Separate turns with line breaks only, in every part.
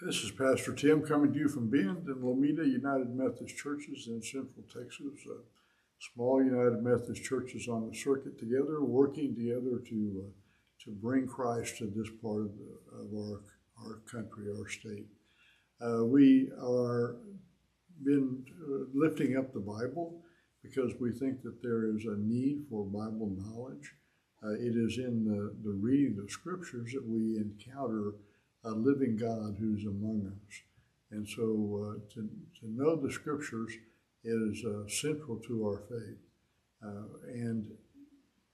This is Pastor Tim coming to you from Bend and Lomita United Methodist Churches in Central Texas. Small United Methodist churches on the circuit together, working together to bring Christ to this part of our country, our state. We are been lifting up the Bible because we think that there is a need for Bible knowledge. It is in the reading of the scriptures that we encounter a living God who's among us. And so to know the scriptures is central to our faith. And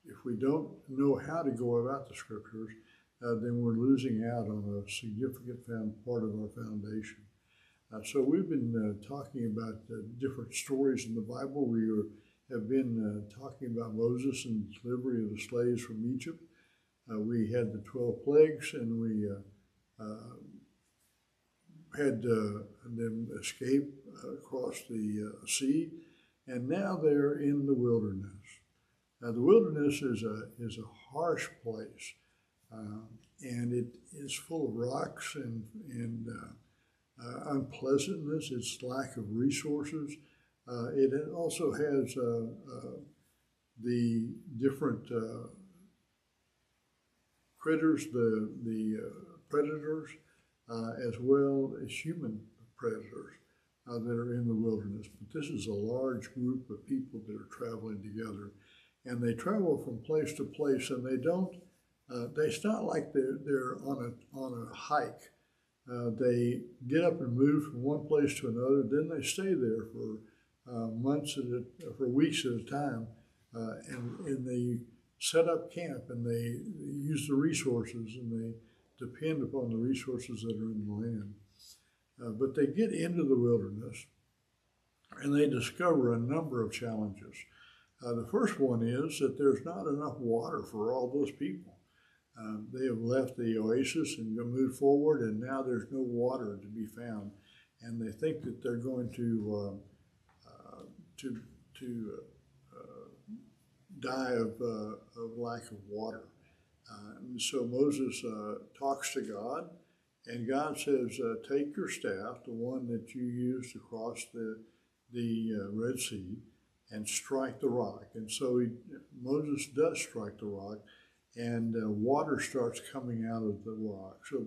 if we don't know how to go about the scriptures, then we're losing out on a significant part of our foundation. So we've been talking about different stories in the Bible. We have been talking about Moses and the delivery of the slaves from Egypt. We had the 12 plagues, and we had them escape across the sea, and now they're in the wilderness. Now, the wilderness is a harsh place, and it is full of rocks and unpleasantness. It's lack of resources. It also has the different critters, the predators, as well as human predators that are in the wilderness. But this is a large group of people that are traveling together, and they travel from place to place, and they don't. It's not like they're on a hike. They get up and move from one place to another. Then they stay there for for weeks at a time, and they set up camp, and they use the resources, and they depend upon the resources that are in the land. But they get into the wilderness, and they discover a number of challenges. The first one is that there's not enough water for all those people. They have left the oasis and moved forward, and now there's no water to be found. And they think that they're going to die of lack of water. And so Moses talks to God, and God says, take your staff, the one that you used to cross the Red Sea, and strike the rock. And so Moses does strike the rock, and water starts coming out of the rock. So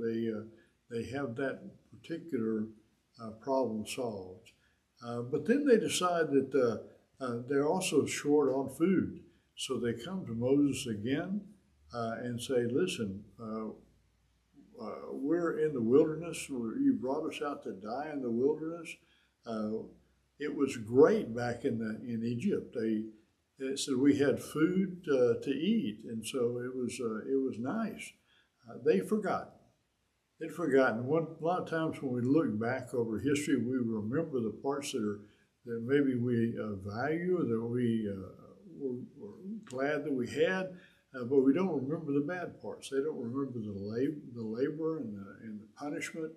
they have that particular problem solved. But then they decide that they're also short on food. So they come to Moses again and say, listen, we're in the wilderness. You brought us out to die in the wilderness. It was great back in Egypt. They said we had food to eat, and so it was nice. They'd forgotten. A lot of times when we look back over history, we remember the parts that maybe we value, that we were glad that we had, but we don't remember the bad parts. They don't remember the labor and the punishment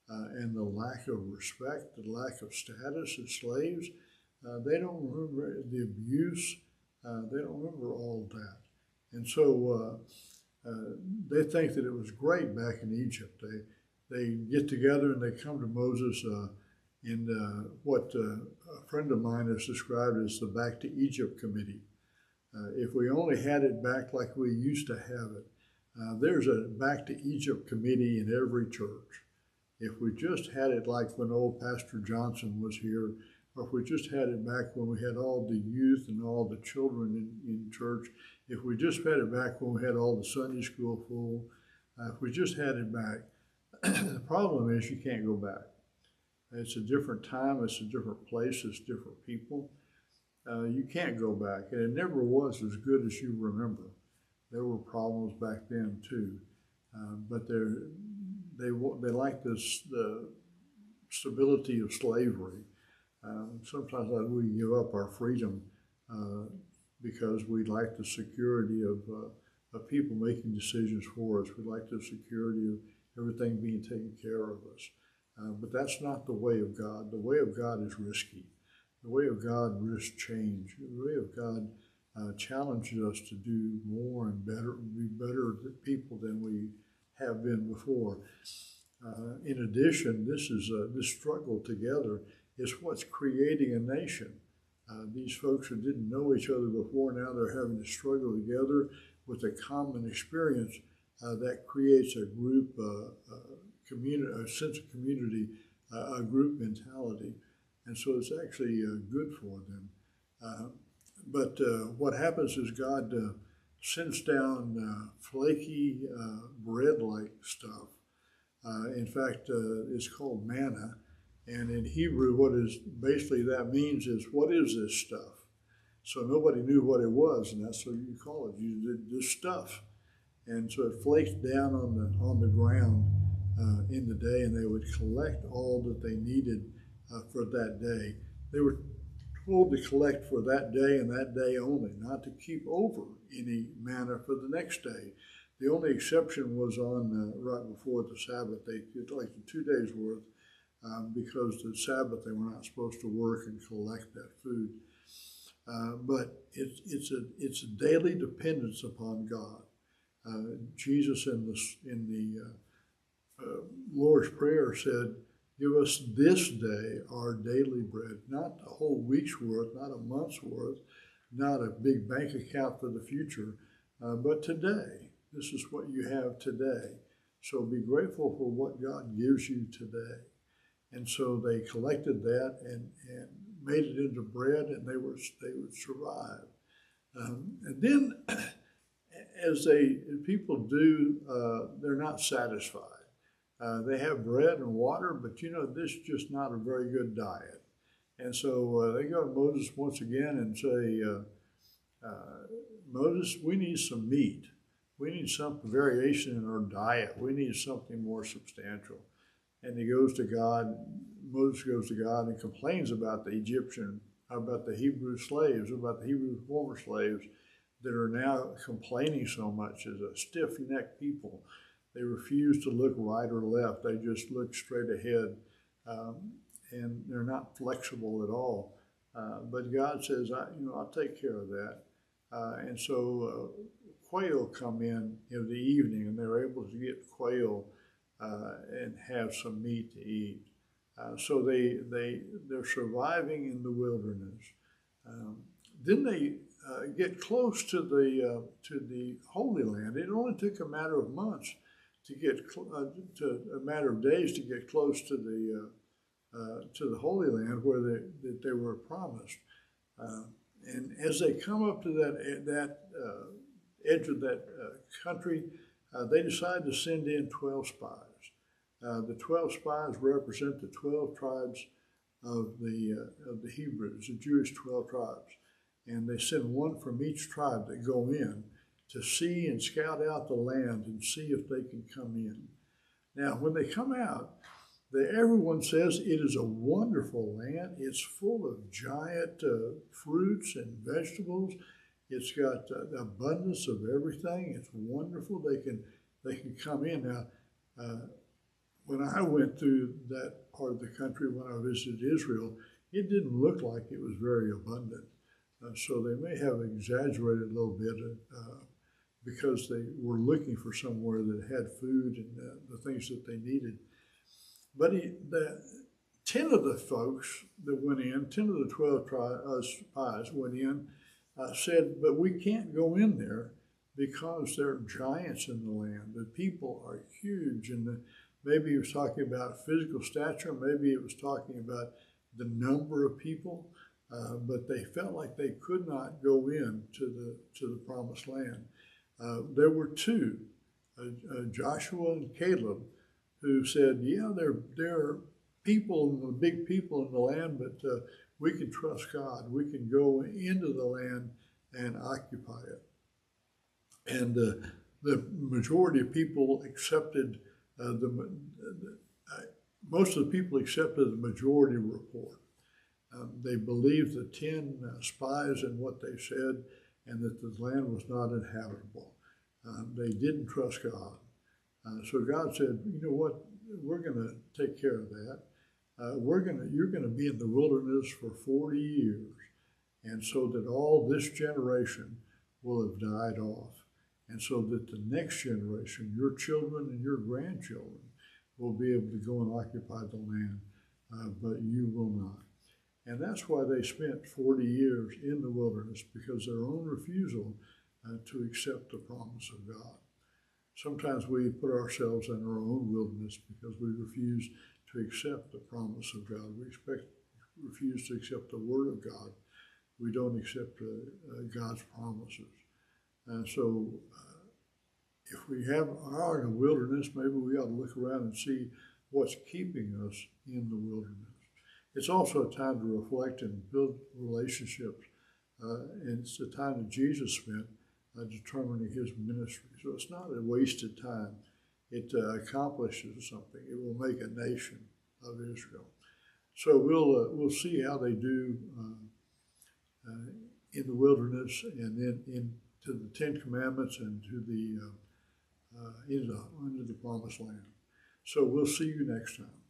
and the lack of respect, the lack of status as slaves. They don't remember the abuse. They don't remember all of that. And so they think that it was great back in Egypt. They get together and they come to Moses in what a friend of mine has described as the Back to Egypt Committee. If we only had it back like we used to have it. There's a Back to Egypt Committee in every church. If we just had it like when old Pastor Johnson was here, or if we just had it back when we had all the youth and all the children in church, if we just had it back when we had all the Sunday school full, if we just had it back, the problem is you can't go back. It's a different time, it's a different place, it's different people. You can't go back, and it never was as good as you remember. There were problems back then too, but they like the stability of slavery. Sometimes we give up our freedom because we like the security of people making decisions for us. We like the security of everything being taken care of us. But that's not the way of God. The way of God is risky. The way of God risks change. The way of God challenges us to do more and better, be better people than we have been before. In addition, this struggle together is what's creating a nation. These folks who didn't know each other before, now they're having to struggle together with a common experience that creates a group, community, a sense of community, a group mentality. And so it's actually good for them. But what happens is God sends down flaky bread-like stuff. In fact, it's called manna. And in Hebrew, what is basically that means is, what is this stuff? So nobody knew what it was, and that's what you call it. You did this stuff. And so it flaked down on the ground in the day, and they would collect all that they needed for that day. They were told to collect for that day and that day only, not to keep over any manna for the next day. The only exception was on right before the Sabbath. They did like 2 days worth because the Sabbath they were not supposed to work and collect that food. But it's a daily dependence upon God. Jesus in the Lord's Prayer said, "Give us this day our daily bread," not a whole week's worth, not a month's worth, not a big bank account for the future, but today. This is what you have today. So be grateful for what God gives you today. And so they collected that and made it into bread, and they would survive. And then, as people do, they're not satisfied. They have bread and water, but this is just not a very good diet. And so they go to Moses once again and say, Moses, we need some meat. We need some variation in our diet. We need something more substantial. And he goes to God, Moses goes to God and complains about the about the Hebrew slaves, about the Hebrew former slaves that are now complaining so much as a stiff-necked people. They refuse to look right or left. They just look straight ahead, and they're not flexible at all. But God says, I'll take care of that. And so quail come in the evening, and they're able to get quail and have some meat to eat. So they're surviving in the wilderness. Then they get close to the Holy Land. It only took a matter of months to get a matter of days to get close to the Holy Land where they were promised. And as they come up to that edge of that country, they decide to send in 12 spies. The 12 spies represent the 12 tribes of the Hebrews, the Jewish 12 tribes. And they send one from each tribe that go in to see and scout out the land and see if they can come in. Now, when they come out, everyone says it is a wonderful land. It's full of giant fruits and vegetables. It's got abundance of everything. It's wonderful. They can come in. Now, when I went through that part of the country when I visited Israel, it didn't look like it was very abundant. So they may have exaggerated a little bit because they were looking for somewhere that had food and the things that they needed. But 10 of the folks that went in, 10 of the 12 spies went in, said, but we can't go in there because there are giants in the land. The people are huge. And maybe he was talking about physical stature. Maybe it was talking about the number of people. But they felt like they could not go in to the promised land. There were two, Joshua and Caleb, who said, yeah, there are people, big people in the land, but we can trust God. We can go into the land and occupy it. And the majority of people accepted, most of the people accepted the majority report. They believed the 10 spies and what they said, and that the land was not inhabitable. They didn't trust God. So God said, you know what, we're going to take care of that. You're going to be in the wilderness for 40 years, and so that all this generation will have died off, and so that the next generation, your children and your grandchildren, will be able to go and occupy the land, but you will not. And that's why they spent 40 years in the wilderness, because their own refusal to accept the promise of God. Sometimes we put ourselves in our own wilderness because we refuse to accept the promise of God. We refuse to accept the Word of God. We don't accept God's promises. And so if we are in a wilderness, maybe we ought to look around and see what's keeping us in the wilderness. It's also a time to reflect and build relationships. And it's the time that Jesus spent determining his ministry. So it's not a wasted time. It accomplishes something. It will make a nation of Israel. So we'll see how they do in the wilderness, and then into the Ten Commandments and to the into the Promised Land. So we'll see you next time.